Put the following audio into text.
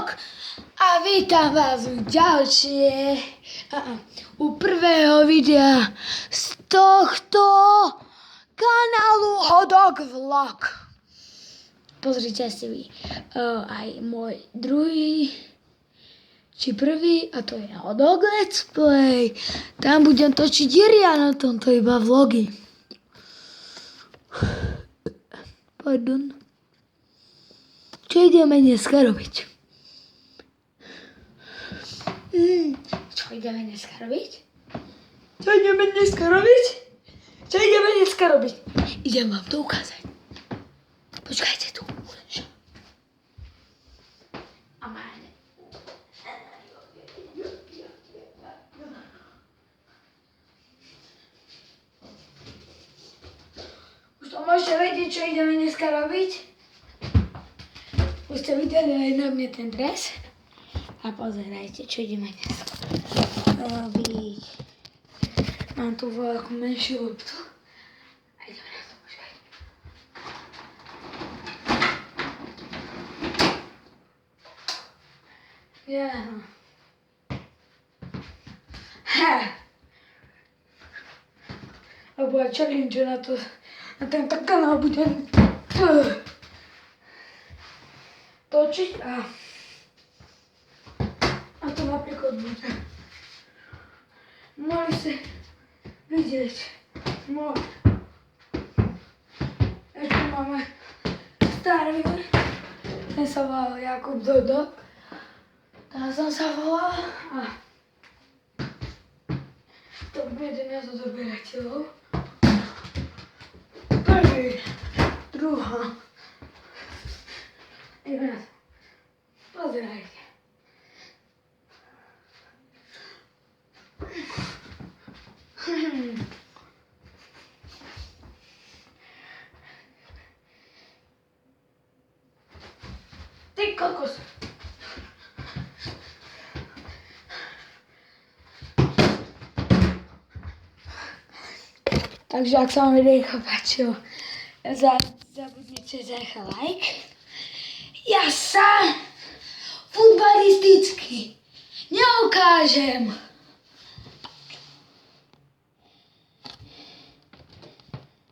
vlog a vítam vás u prvého videa z tohto kanálu Hodog Vlog. Pozrite si vy aj môj druhý či prvý, a to je Hodog Let's Play. Tam budem točiť ja na tomto iba vlogy. Pardon. Čo ideme dneska robiť? Čo ideme dneska robiť? Idem vám to ukázať. Počkajte tu. Už to môžete vedieť, čo ideme dneska robiť? Už ste videli aj na mne ten dres. A pozerajte, čo ideme dnes robiť. Mám tu veľkú menšiu loptu. A ideme na to, počkaj. Lebo ja čelím, že na tento kanál budem točiť a to napríklad bude. Mohli ste vidieť ešte máme starý, ten sa volal Jakub Dodok, tam som sa volal a to bude jeden z odoberateľov. Prvý, druhá. Ideme na to. Pozerajte. Ty kokos. Takže ak sa vám videjko páčilo, zabudnite zanechať like. Ja sa futbalisticky neukážem.